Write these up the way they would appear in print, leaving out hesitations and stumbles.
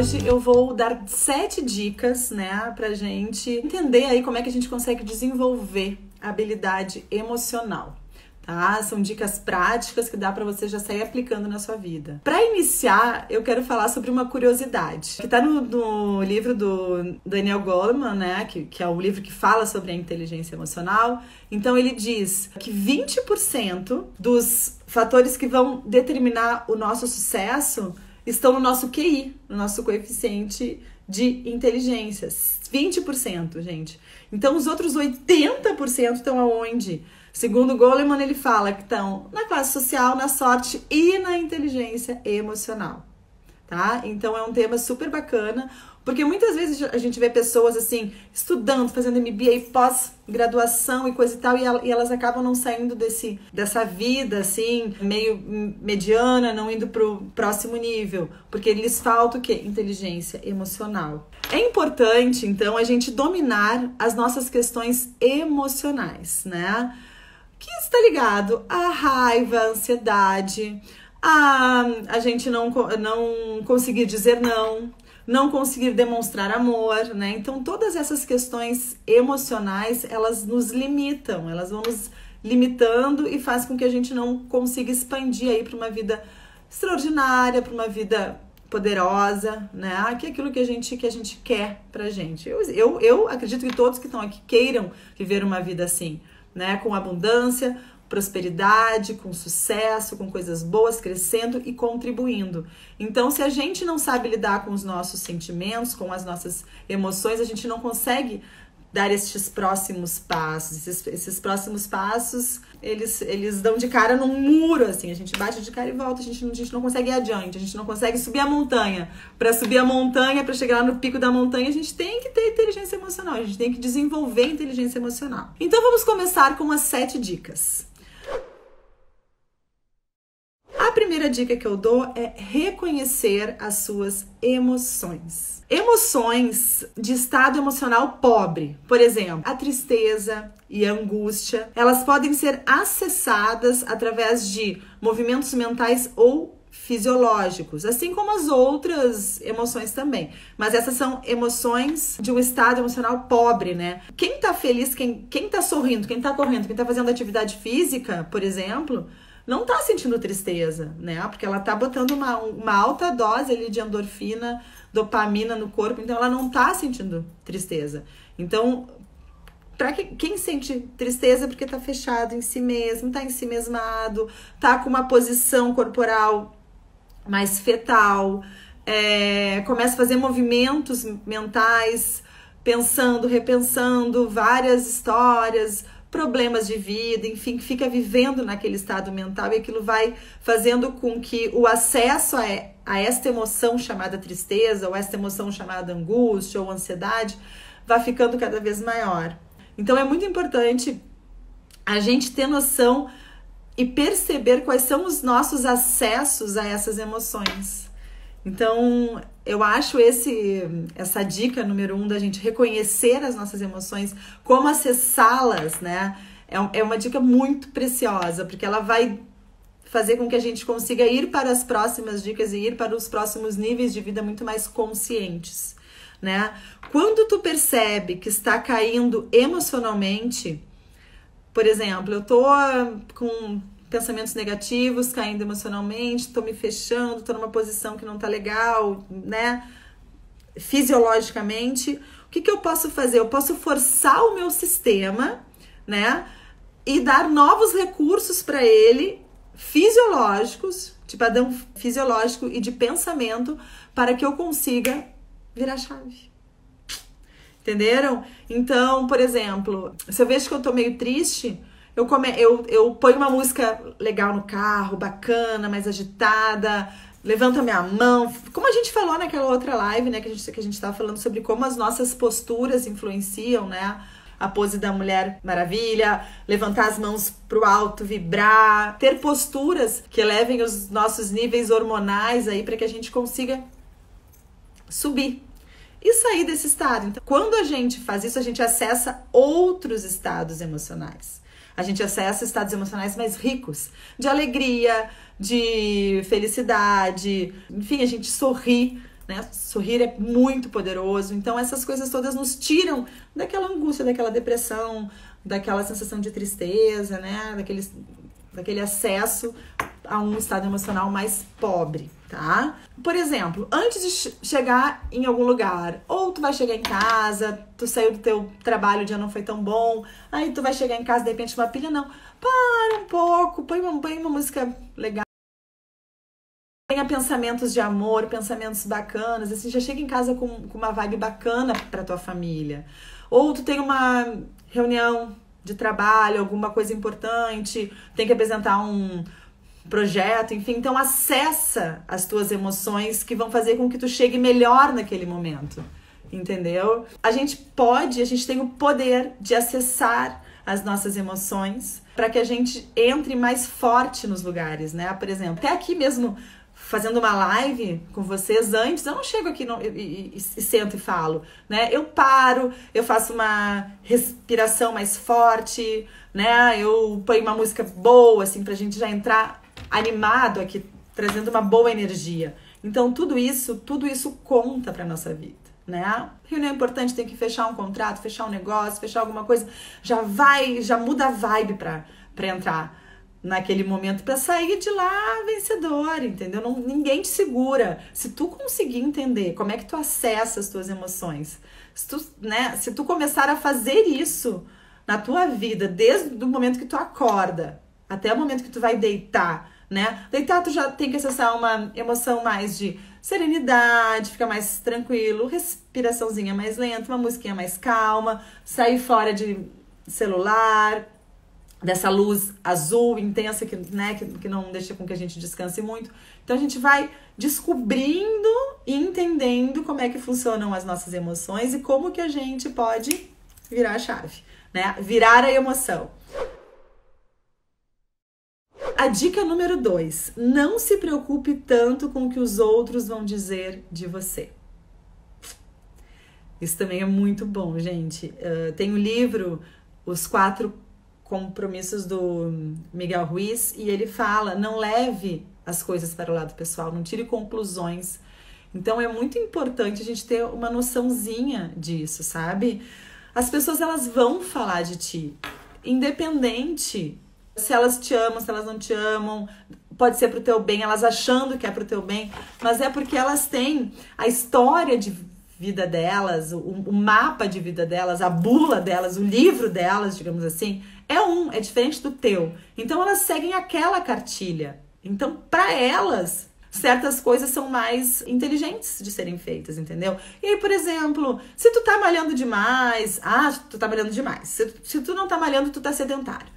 hoje eu vou dar 7 dicas, né, pra gente entender aí como é que a gente consegue desenvolver a habilidade emocional. Tá? São dicas práticas que dá para você já sair aplicando na sua vida. Para iniciar, eu quero falar sobre uma curiosidade que está no livro do Daniel Goleman, né? Que é o livro que fala sobre a inteligência emocional. Então ele diz que 20% dos fatores que vão determinar o nosso sucesso estão no nosso QI, no nosso coeficiente de inteligência. 20%, gente. Então os outros 80% estão aonde? Segundo Goleman, ele fala que estão na classe social, na sorte e na inteligência emocional, tá? Então é um tema super bacana, porque muitas vezes a gente vê pessoas assim, estudando, fazendo MBA, pós-graduação e coisa e tal, e elas acabam não saindo dessa vida, assim, meio mediana, não indo pro próximo nível, porque lhes falta o quê? Inteligência emocional. É importante, então, a gente dominar as nossas questões emocionais, né? Que está ligado à raiva, à ansiedade, a gente não conseguir dizer não conseguir demonstrar amor, né? Então, todas essas questões emocionais, elas nos limitam, elas vão nos limitando e faz com que a gente não consiga expandir aí para uma vida extraordinária, para uma vida poderosa, né? Que é aquilo que a gente quer pra gente. Eu acredito que todos que estão aqui queiram viver uma vida assim, né? Com abundância, prosperidade, com sucesso, com coisas boas, crescendo e contribuindo. Então, se a gente não sabe lidar com os nossos sentimentos, com as nossas emoções, a gente não consegue dar estes próximos passos. Esses próximos passos, eles dão de cara num muro, assim. A gente bate de cara e volta, a gente não consegue ir adiante, a gente não consegue subir a montanha. Para subir a montanha, para chegar lá no pico da montanha, a gente tem que ter inteligência emocional, a gente tem que desenvolver inteligência emocional. Então, vamos começar com as 7 dicas. A primeira dica que eu dou é reconhecer as suas emoções. Emoções de estado emocional pobre, por exemplo, a tristeza e a angústia, elas podem ser acessadas através de movimentos mentais ou fisiológicos, assim como as outras emoções também. Mas essas são emoções de um estado emocional pobre, né? Quem tá feliz, quem tá sorrindo, quem tá correndo, quem tá fazendo atividade física, por exemplo, não tá sentindo tristeza, né? Porque ela tá botando uma alta dose ali de endorfina, dopamina no corpo, então ela não tá sentindo tristeza. Então, para quem sente tristeza é porque tá fechado em si mesmo, tá ensimesmado, tá com uma posição corporal mais fetal, começa a fazer movimentos mentais, pensando, repensando várias histórias, problemas de vida, enfim, fica vivendo naquele estado mental e aquilo vai fazendo com que o acesso a esta emoção chamada tristeza, ou esta emoção chamada angústia ou ansiedade, vá ficando cada vez maior. Então é muito importante a gente ter noção e perceber quais são os nossos acessos a essas emoções. Então, eu acho essa dica número 1 da gente reconhecer as nossas emoções, como acessá-las, né? É uma dica muito preciosa, porque ela vai fazer com que a gente consiga ir para as próximas dicas e ir para os próximos níveis de vida muito mais conscientes, né? Quando tu percebe que está caindo emocionalmente, por exemplo, eu tô com pensamentos negativos, caindo emocionalmente, tô me fechando, tô numa posição que não tá legal, né? Fisiologicamente, o que eu posso fazer? Eu posso forçar o meu sistema, né? E dar novos recursos para ele, fisiológicos, de padrão fisiológico e de pensamento, para que eu consiga virar a chave. Entenderam? Então, por exemplo, se eu vejo que eu tô meio triste, eu ponho uma música legal no carro, bacana, mais agitada, levanto a minha mão. Como a gente falou naquela outra live, né, que a gente tava falando sobre como as nossas posturas influenciam, né? A pose da Mulher Maravilha, levantar as mãos pro alto, vibrar, ter posturas que elevem os nossos níveis hormonais aí para que a gente consiga subir e sair desse estado. Então, quando a gente faz isso, a gente acessa outros estados emocionais. A gente acessa estados emocionais mais ricos, de alegria, de felicidade, enfim, a gente sorri, né? Sorrir é muito poderoso. Então essas coisas todas nos tiram daquela angústia, daquela depressão, daquela sensação de tristeza, né? Daquele acesso a um estado emocional mais pobre, tá? Por exemplo, antes de chegar em algum lugar, ou tu vai chegar em casa, tu saiu do teu trabalho, o dia não foi tão bom, aí tu vai chegar em casa, de repente uma pilha, não. Para um pouco, põe uma música legal. Tenha pensamentos de amor, pensamentos bacanas, assim, já chega em casa com uma vibe bacana pra tua família. Ou tu tem uma reunião de trabalho, alguma coisa importante, tem que apresentar um projeto, enfim, então acessa as tuas emoções que vão fazer com que tu chegue melhor naquele momento, entendeu? A gente tem o poder de acessar as nossas emoções para que a gente entre mais forte nos lugares, né? Por exemplo, até aqui mesmo, fazendo uma live com vocês antes, eu não chego aqui e sento e falo, né? Eu paro, eu faço uma respiração mais forte, né? Eu ponho uma música boa, assim, pra gente já entrar animado aqui, trazendo uma boa energia. Então, tudo isso conta pra nossa vida, né? Reunião importante, tem que fechar um contrato, fechar um negócio, fechar alguma coisa, já muda a vibe pra entrar naquele momento, pra sair de lá vencedor, entendeu? Ninguém te segura. Se tu conseguir entender como é que tu acessa as tuas emoções, se tu começar a fazer isso na tua vida, desde o momento que tu acorda até o momento que tu vai deitar, né? Deitar, tu já tem que acessar uma emoção mais de serenidade, ficar mais tranquilo, respiraçãozinha mais lenta, uma musiquinha mais calma, sair fora de celular, dessa luz azul intensa que não deixa com que a gente descanse muito. Então a gente vai descobrindo e entendendo como é que funcionam as nossas emoções e como que a gente pode virar a chave, né? Virar a emoção. A dica número 2, não se preocupe tanto com o que os outros vão dizer de você. Isso também é muito bom, gente. Tem o livro Os 4 Compromissos do Miguel Ruiz e ele fala, não leve as coisas para o lado pessoal, não tire conclusões. Então é muito importante a gente ter uma noçãozinha disso, sabe? As pessoas, elas vão falar de ti, independente se elas te amam, se elas não te amam, pode ser pro teu bem, elas achando que é pro teu bem, mas é porque elas têm a história de vida delas, o mapa de vida delas, a bula delas, o livro delas, digamos assim, é diferente do teu. Então elas seguem aquela cartilha. Então, para elas, certas coisas são mais inteligentes de serem feitas, entendeu? E aí, por exemplo, se tu tá malhando demais, tu tá malhando demais. Se tu não tá malhando, tu tá sedentário.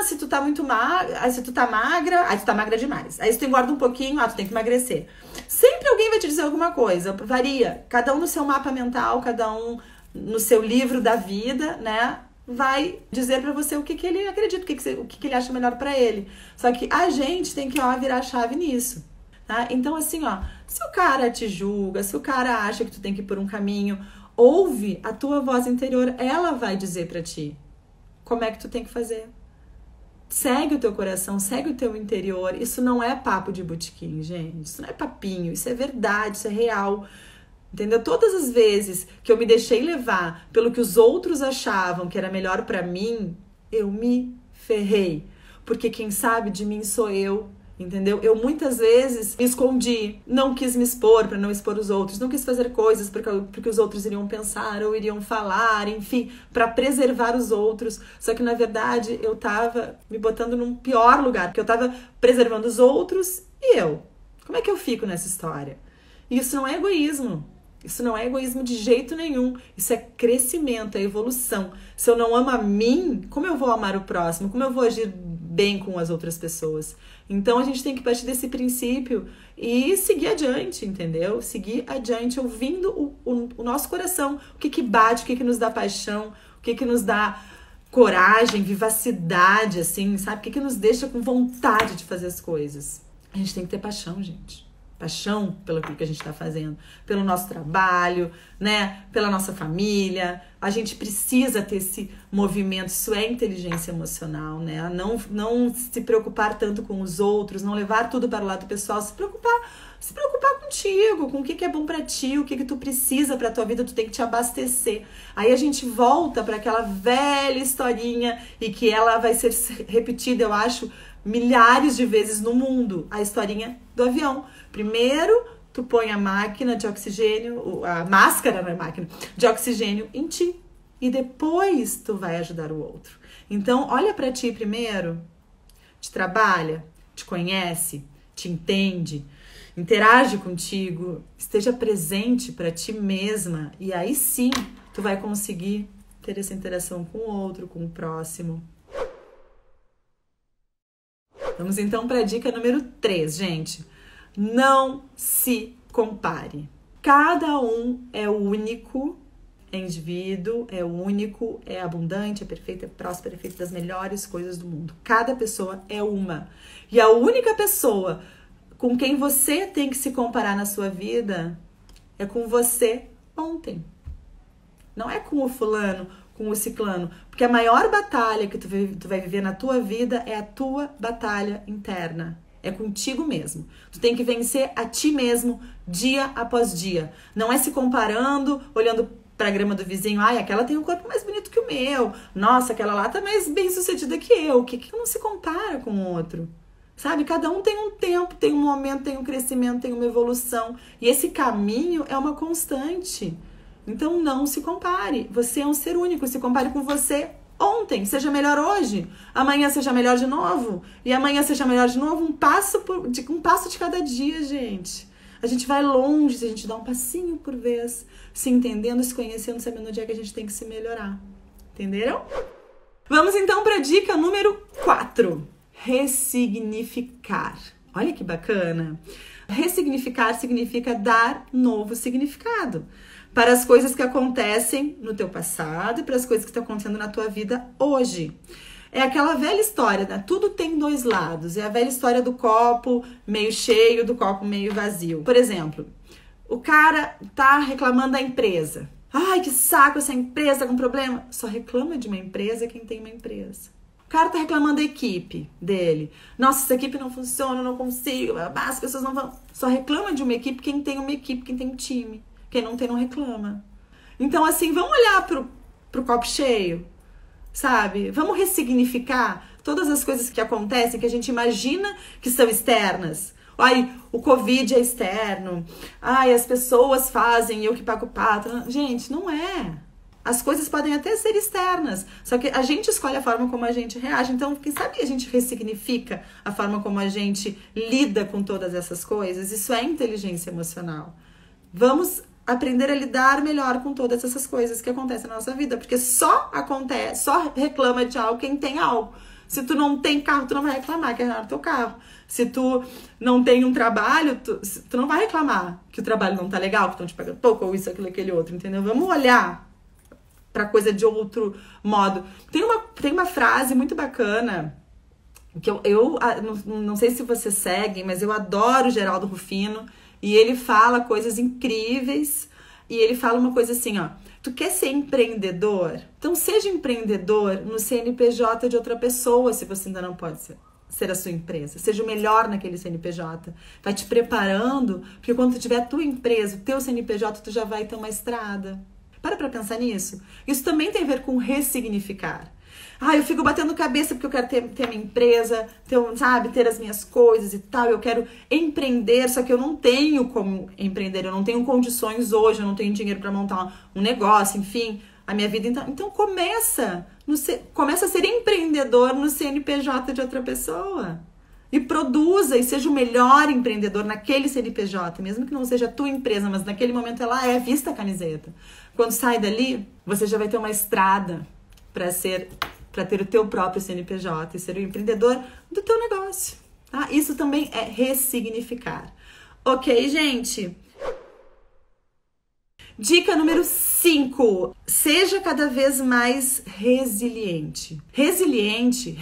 Se tu tá muito magra, se tu tá magra, tu tá magra demais. Aí se tu engorda um pouquinho, tu tem que emagrecer. Sempre alguém vai te dizer alguma coisa, varia. Cada um no seu mapa mental, cada um no seu livro da vida, né? Vai dizer pra você o que ele acredita, o que ele acha melhor pra ele. Só que a gente tem que, virar a chave nisso, tá? Então, assim, se o cara te julga, se o cara acha que tu tem que ir por um caminho, ouve a tua voz interior, ela vai dizer pra ti como é que tu tem que fazer. Segue o teu coração, segue o teu interior. Isso não é papo de botequim, gente. Isso não é papinho, isso é verdade, isso é real. Entendeu? Todas as vezes que eu me deixei levar pelo que os outros achavam que era melhor pra mim, eu me ferrei. Porque quem sabe de mim sou eu. Entendeu? Eu muitas vezes me escondi, não quis me expor para não expor os outros, não quis fazer coisas porque os outros iriam pensar ou iriam falar, enfim, para preservar os outros. Só que na verdade eu tava me botando num pior lugar, porque eu tava preservando os outros e eu. Como é que eu fico nessa história? E isso não é egoísmo. Isso não é egoísmo de jeito nenhum. Isso é crescimento, é evolução. Se eu não amo a mim, como eu vou amar o próximo? Como eu vou agir bem com as outras pessoas? Então a gente tem que partir desse princípio e seguir adiante, entendeu? Seguir adiante ouvindo o nosso coração. O que bate, o que nos dá paixão, o que nos dá coragem, vivacidade, assim, sabe? O que nos deixa com vontade de fazer as coisas. A gente tem que ter paixão, gente. paixão pelo que a gente está fazendo, pelo nosso trabalho, né? Pela nossa família. A gente precisa ter esse movimento, isso é inteligência emocional, né? Não se preocupar tanto com os outros, não levar tudo para o lado pessoal, se preocupar contigo, com o que é bom pra ti, o que tu precisa pra tua vida, tu tem que te abastecer. Aí a gente volta pra aquela velha historinha e que ela vai ser repetida, eu acho, milhares de vezes no mundo, a historinha do avião. Primeiro, tu põe a máquina de oxigênio, a máscara na máquina de oxigênio em ti. E depois tu vai ajudar o outro. Então, olha pra ti primeiro, te trabalha, te conhece, te entende, interage contigo, esteja presente para ti mesma. E aí sim, tu vai conseguir ter essa interação com o outro, com o próximo. Vamos então para a dica número 3, gente. Não se compare. Cada um é único, é indivíduo, é único, é abundante, é perfeito, é próspero, é feito das melhores coisas do mundo. Cada pessoa é uma. E a única pessoa com quem você tem que se comparar na sua vida é com você ontem. Não é com o fulano, com o ciclano. Porque a maior batalha que tu vai viver na tua vida é a tua batalha interna. É contigo mesmo. Tu tem que vencer a ti mesmo dia após dia. Não é se comparando, olhando pra grama do vizinho. Ai, aquela tem um corpo mais bonito que o meu. Nossa, aquela lá tá mais bem sucedida que eu. Que não se compara com o outro? Sabe? Cada um tem um tempo, tem um momento, tem um crescimento, tem uma evolução. E esse caminho é uma constante. Então não se compare. Você é um ser único. Se compare com você ontem. Seja melhor hoje. Amanhã seja melhor de novo. E amanhã seja melhor de novo. Um passo de cada dia, gente. A gente vai longe se a gente dá um passinho por vez. Se entendendo, se conhecendo, sabendo onde é que a gente tem que se melhorar. Entenderam? Vamos então para a dica número 4. Ressignificar. Olha que bacana. Ressignificar significa dar novo significado para as coisas que acontecem no teu passado e para as coisas que estão acontecendo na tua vida hoje. É aquela velha história, né? Tudo tem dois lados. É a velha história do copo meio cheio, do copo meio vazio. Por exemplo, o cara tá reclamando da empresa. Ai, que saco, essa empresa com problema. Só reclama de uma empresa quem tem uma empresa. O cara tá reclamando da equipe dele. Nossa, essa equipe não funciona, eu não consigo, as pessoas não vão. Só reclama de uma equipe quem tem uma equipe, quem tem um time. Quem não tem, não reclama. Então, assim, vamos olhar pro copo cheio, sabe? Vamos ressignificar todas as coisas que acontecem, que a gente imagina que são externas. Ai, o Covid é externo. Ai, as pessoas fazem, eu que pago o pato. Gente, não é. As coisas podem até ser externas, só que a gente escolhe a forma como a gente reage. Então, quem sabe a gente ressignifica a forma como a gente lida com todas essas coisas? Isso é inteligência emocional. Vamos aprender a lidar melhor com todas essas coisas que acontecem na nossa vida, porque só reclama de algo quem tem algo. Se tu não tem carro, tu não vai reclamar que é o teu carro. Se tu não tem um trabalho, tu não vai reclamar que o trabalho não tá legal, que estão te pagando pouco, ou isso, aquilo, aquele outro, entendeu? Vamos olhar pra coisa de outro modo. Tem uma frase muito bacana, que eu não sei se você segue, mas eu adoro o Geraldo Rufino, e ele fala coisas incríveis, e ele fala uma coisa assim, ó, tu quer ser empreendedor? Então seja empreendedor no CNPJ de outra pessoa, se você ainda não pode ser a sua empresa. Seja o melhor naquele CNPJ. Vai te preparando, porque quando tu tiver a tua empresa, o teu CNPJ, tu já vai ter uma estrada. Para pensar nisso. Isso também tem a ver com ressignificar. Ah, eu fico batendo cabeça porque eu quero ter a minha empresa, ter as minhas coisas e tal. Eu quero empreender, só que eu não tenho como empreender. Eu não tenho condições hoje, eu não tenho dinheiro para montar um negócio, enfim, a minha vida. Então começa a ser empreendedor no CNPJ de outra pessoa. E produza e seja o melhor empreendedor naquele CNPJ, mesmo que não seja a tua empresa, mas naquele momento ela é, vista a camiseta. Quando sai dali, você já vai ter uma estrada para ter o teu próprio CNPJ e ser o empreendedor do teu negócio. Tá? Isso também é ressignificar. Ok, gente? Dica número 5. Seja cada vez mais resiliente. Resiliência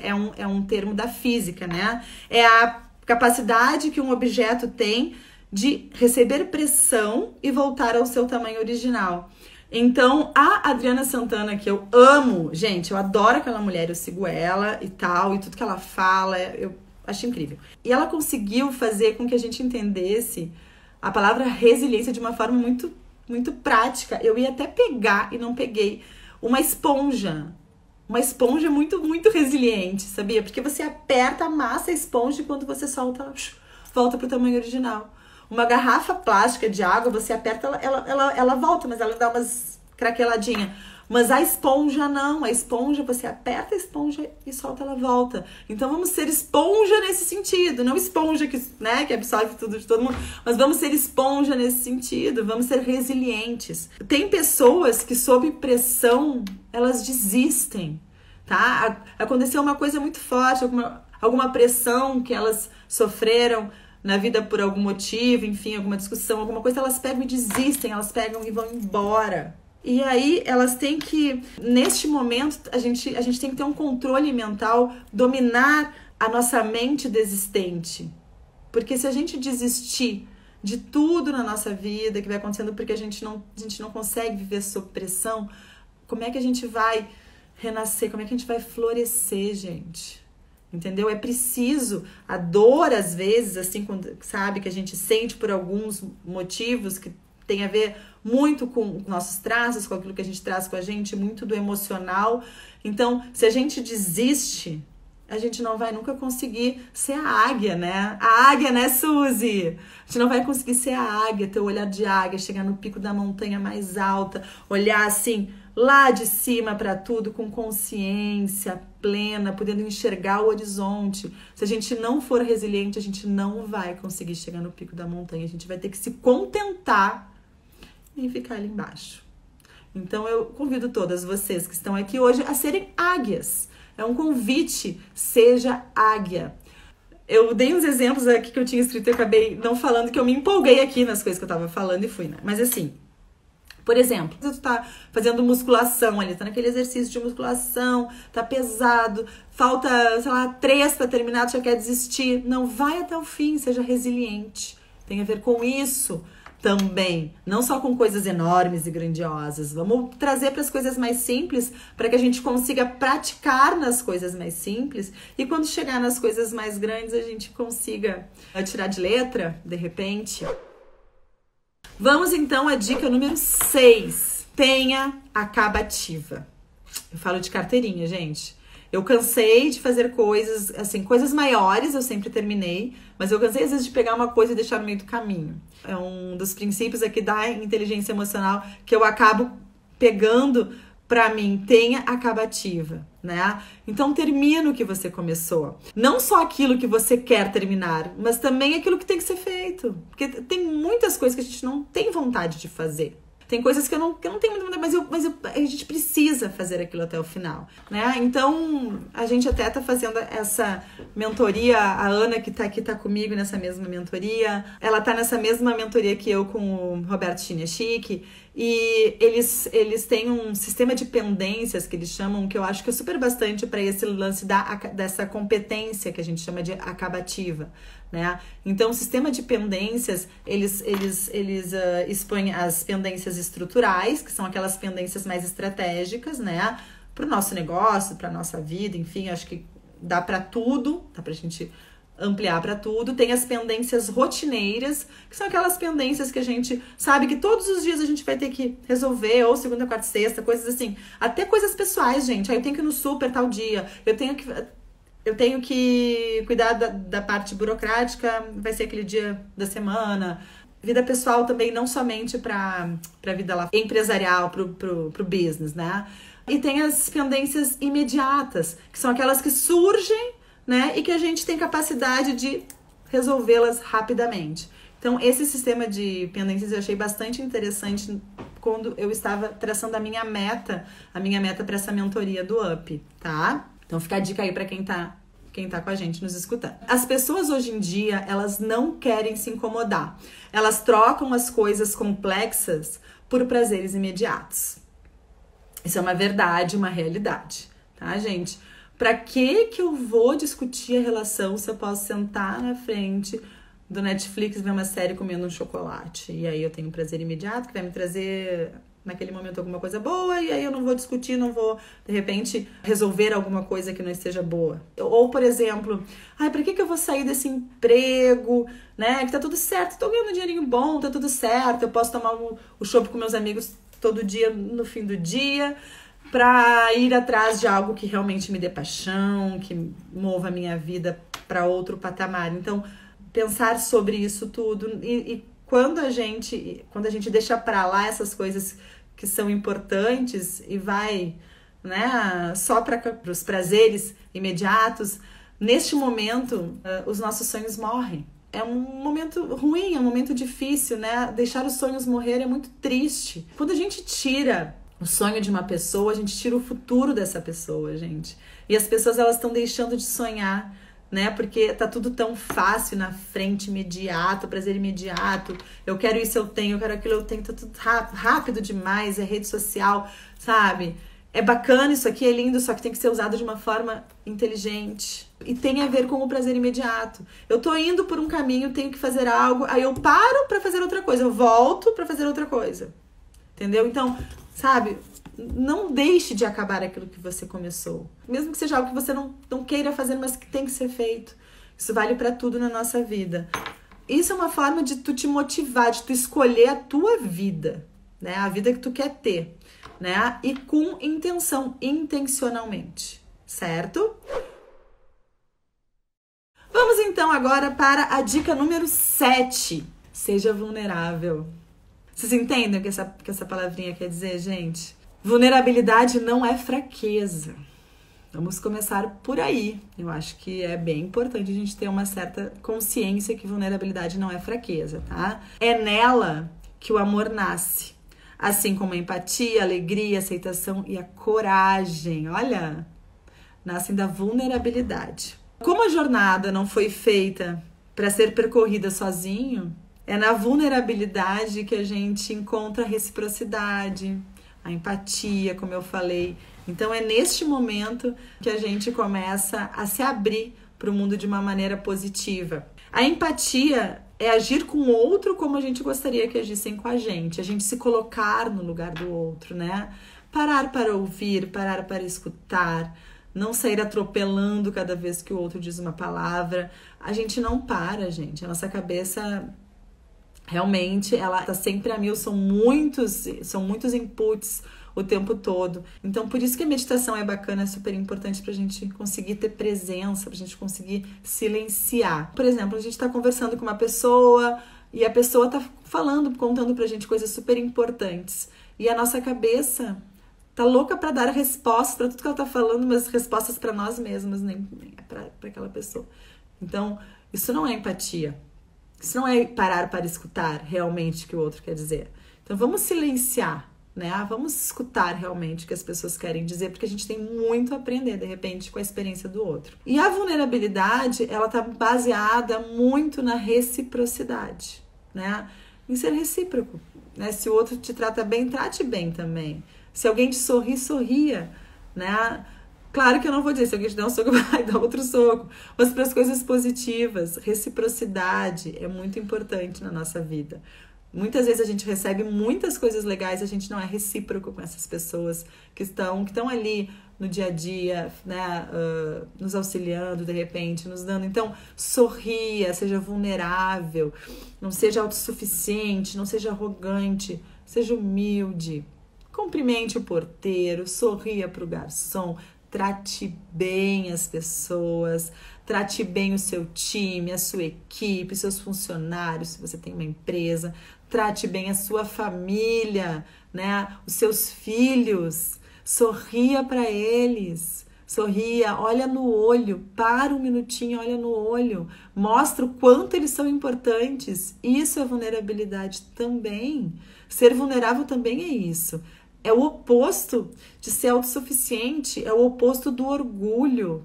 é um termo da física, né? É a capacidade que um objeto tem de receber pressão e voltar ao seu tamanho original. Então, a Adriana Santana, que eu amo, gente, eu adoro aquela mulher, eu sigo ela e tal, e tudo que ela fala, eu acho incrível. E ela conseguiu fazer com que a gente entendesse a palavra resiliência de uma forma muito, muito prática. Eu ia até pegar, e não peguei, uma esponja. Uma esponja muito, muito resiliente, sabia? Porque você aperta, amassa a esponja e quando você solta, ela volta pro tamanho original. Uma garrafa plástica de água, você aperta, ela volta, mas ela dá umas craqueladinhas. Mas a esponja não. A esponja, você aperta a esponja e solta, ela volta. Então vamos ser esponja nesse sentido. Não esponja que, né, que absorve tudo de todo mundo. Mas vamos ser esponja nesse sentido. Vamos ser resilientes. Tem pessoas que sob pressão, elas desistem, tá? Aconteceu uma coisa muito forte, alguma pressão que elas sofreram na vida por algum motivo, enfim, alguma discussão, alguma coisa, elas pegam e desistem, elas pegam e vão embora. E aí elas têm que, neste momento, a gente tem que ter um controle mental, dominar a nossa mente desistente. Porque se a gente desistir de tudo na nossa vida que vai acontecendo porque a gente não consegue viver sob pressão, como é que a gente vai renascer? Como é que a gente vai florescer, gente? Entendeu? É preciso, a dor às vezes, assim, quando, sabe, que a gente sente por alguns motivos que tem a ver muito com nossos traços, com aquilo que a gente traz com a gente, muito do emocional. Então, se a gente desiste, a gente não vai nunca conseguir ser a águia, né? A águia, né, Suzy? A gente não vai conseguir ser a águia, ter o olhar de águia, chegar no pico da montanha mais alta, olhar assim, lá de cima para tudo, com consciência plena, podendo enxergar o horizonte. Se a gente não for resiliente, a gente não vai conseguir chegar no pico da montanha. A gente vai ter que se contentar em ficar ali embaixo. Então eu convido todas vocês que estão aqui hoje a serem águias. É um convite, seja águia. Eu dei uns exemplos aqui que eu tinha escrito e acabei não falando, que eu me empolguei aqui nas coisas que eu tava falando e fui, né? Mas assim, por exemplo, tu tá fazendo musculação ali, tá naquele exercício de musculação, tá pesado, falta, sei lá, 3 para terminar, tu já quer desistir. Não, vai até o fim, seja resiliente. Tem a ver com isso também, não só com coisas enormes e grandiosas. Vamos trazer para as coisas mais simples, para que a gente consiga praticar nas coisas mais simples e quando chegar nas coisas mais grandes a gente consiga tirar de letra, de repente. Vamos então à dica número 6. Tenha acabativa. Eu falo de carteirinha, gente. Eu cansei de fazer coisas, assim, coisas maiores eu sempre terminei, mas eu cansei às vezes de pegar uma coisa e deixar no meio do caminho. É um dos princípios aqui da inteligência emocional que eu acabo pegando pra mim. Tenha acabativa, né? Então termina o que você começou. Não só aquilo que você quer terminar, mas também aquilo que tem que ser feito. Porque tem muitas coisas que a gente não tem vontade de fazer. Tem coisas que eu não tenho muita vontade, mas a gente precisa fazer aquilo até o final, né? Então, a gente até tá fazendo essa mentoria, a Ana que tá aqui, tá comigo nessa mesma mentoria, ela tá nessa mesma mentoria que eu com o Roberto Chiniachik, e eles têm um sistema de pendências que eles chamam, que eu acho que é super bastante para esse lance dessa competência que a gente chama de acabativa, né? Então, o sistema de pendências, eles expõem as pendências estruturais, que são aquelas pendências mais estratégicas, né? Para o nosso negócio, para a nossa vida, enfim, acho que dá para tudo, dá para a gente ampliar para tudo. Tem as pendências rotineiras, que são aquelas pendências que a gente sabe que todos os dias a gente vai ter que resolver, ou segunda, quarta, sexta, coisas assim. Até coisas pessoais, gente. Aí eu tenho que ir no super tal dia, eu tenho que cuidar da parte burocrática, vai ser aquele dia da semana. Vida pessoal também, não somente para a vida lá empresarial, pro business, né? E tem as pendências imediatas, que são aquelas que surgem, né? E que a gente tem capacidade de resolvê-las rapidamente. Então, esse sistema de pendências eu achei bastante interessante quando eu estava traçando a minha meta para essa mentoria do UP, tá? Então, fica a dica aí para quem tá com a gente nos escutando. As pessoas hoje em dia, elas não querem se incomodar. Elas trocam as coisas complexas por prazeres imediatos. Isso é uma verdade, uma realidade, tá, gente? Pra que eu vou discutir a relação se eu posso sentar na frente do Netflix e ver uma série comendo um chocolate? E aí eu tenho um prazer imediato que vai me trazer naquele momento alguma coisa boa, e aí eu não vou discutir, não vou, de repente, resolver alguma coisa que não esteja boa. Ou, por exemplo, pra que eu vou sair desse emprego, né? Que tá tudo certo, tô ganhando um dinheirinho bom, tá tudo certo, eu posso tomar o chopp com meus amigos todo dia, no fim do dia, pra ir atrás de algo que realmente me dê paixão, que mova a minha vida para outro patamar. Então, pensar sobre isso tudo e quando a gente deixa pra lá essas coisas que são importantes e vai, né, só para os prazeres imediatos, neste momento, os nossos sonhos morrem. É um momento ruim, é um momento difícil, né? Deixar os sonhos morrer é muito triste. Quando a gente tira o sonho de uma pessoa, a gente tira o futuro dessa pessoa, gente. E as pessoas, elas estão deixando de sonhar, né? Porque tá tudo tão fácil na frente, imediato, prazer imediato. Eu quero isso, eu tenho, eu quero aquilo, eu tenho. Tá tudo rápido demais, é rede social, sabe? É bacana isso aqui, é lindo, só que tem que ser usado de uma forma inteligente. E tem a ver com o prazer imediato. Eu tô indo por um caminho, tenho que fazer algo, aí eu paro pra fazer outra coisa, eu volto pra fazer outra coisa. Entendeu? Então, sabe, não deixe de acabar aquilo que você começou. Mesmo que seja algo que você não queira fazer, mas que tem que ser feito. Isso vale pra tudo na nossa vida. Isso é uma forma de tu te motivar, de tu escolher a tua vida, né? A vida que tu quer ter, né? E com intenção, intencionalmente, certo? Vamos então agora para a dica número 7. Seja vulnerável. Vocês entendem o que essa palavrinha quer dizer, gente? Vulnerabilidade não é fraqueza. Vamos começar por aí. Eu acho que é bem importante a gente ter uma certa consciência que vulnerabilidade não é fraqueza, tá? É nela que o amor nasce. Assim como a empatia, a alegria, a aceitação e a coragem. Olha, nascem da vulnerabilidade. Como a jornada não foi feita para ser percorrida sozinho, é na vulnerabilidade que a gente encontra a reciprocidade, a empatia, como eu falei. Então é neste momento que a gente começa a se abrir para o mundo de uma maneira positiva. A empatia é agir com o outro como a gente gostaria que agissem com a gente se colocar no lugar do outro, né? Parar para ouvir, parar para escutar, não sair atropelando cada vez que o outro diz uma palavra. A gente não para, gente. A nossa cabeça realmente, ela tá sempre a mil, são muitos inputs o tempo todo. Então, por isso que a meditação é bacana, é super importante pra gente conseguir ter presença, pra gente conseguir silenciar. Por exemplo, a gente tá conversando com uma pessoa e a pessoa tá falando, contando pra gente coisas super importantes. E a nossa cabeça tá louca pra dar respostas pra tudo que ela tá falando, mas respostas pra nós mesmos, nem é pra aquela pessoa. Então, isso não é empatia. Isso não é parar para escutar realmente o que o outro quer dizer. Então vamos silenciar, né? Vamos escutar realmente o que as pessoas querem dizer, porque a gente tem muito a aprender, de repente, com a experiência do outro. E a vulnerabilidade, ela tá baseada muito na reciprocidade, né? Em ser recíproco, né? Se o outro te trata bem, trate bem também. Se alguém te sorri, sorria, né? Claro que eu não vou dizer, se alguém te der um soco, vai dar outro soco. Mas para as coisas positivas, reciprocidade é muito importante na nossa vida. Muitas vezes a gente recebe muitas coisas legais, a gente não é recíproco com essas pessoas que estão ali no dia a dia, né, nos auxiliando de repente, nos dando. Então, sorria, seja vulnerável, não seja autossuficiente, não seja arrogante, seja humilde. Cumprimente o porteiro, sorria para o garçom, trate bem as pessoas, trate bem o seu time, a sua equipe, seus funcionários, se você tem uma empresa, trate bem a sua família, né? Os seus filhos, sorria para eles, sorria, olha no olho, para um minutinho, olha no olho, mostra o quanto eles são importantes. Isso é vulnerabilidade também. Ser vulnerável também é isso. É o oposto de ser autossuficiente, é o oposto do orgulho.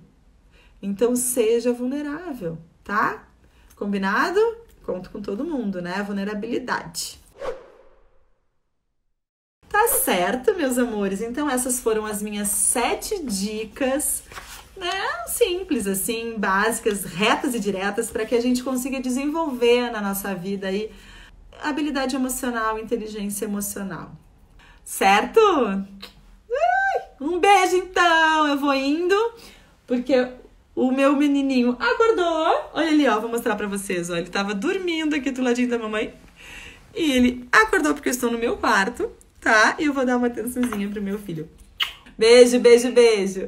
Então, seja vulnerável, tá? Combinado? Conto com todo mundo, né? Vulnerabilidade. Tá certo, meus amores? Então, essas foram as minhas 7 dicas né, simples, assim, básicas, retas e diretas, para que a gente consiga desenvolver na nossa vida aí habilidade emocional, inteligência emocional. Certo? Um beijo, então! Eu vou indo, porque o meu menininho acordou. Olha ali, ó, vou mostrar pra vocês, ó. Ele tava dormindo aqui do ladinho da mamãe. E ele acordou porque eu estou no meu quarto, tá? E eu vou dar uma atençãozinha pro meu filho. Beijo, beijo, beijo!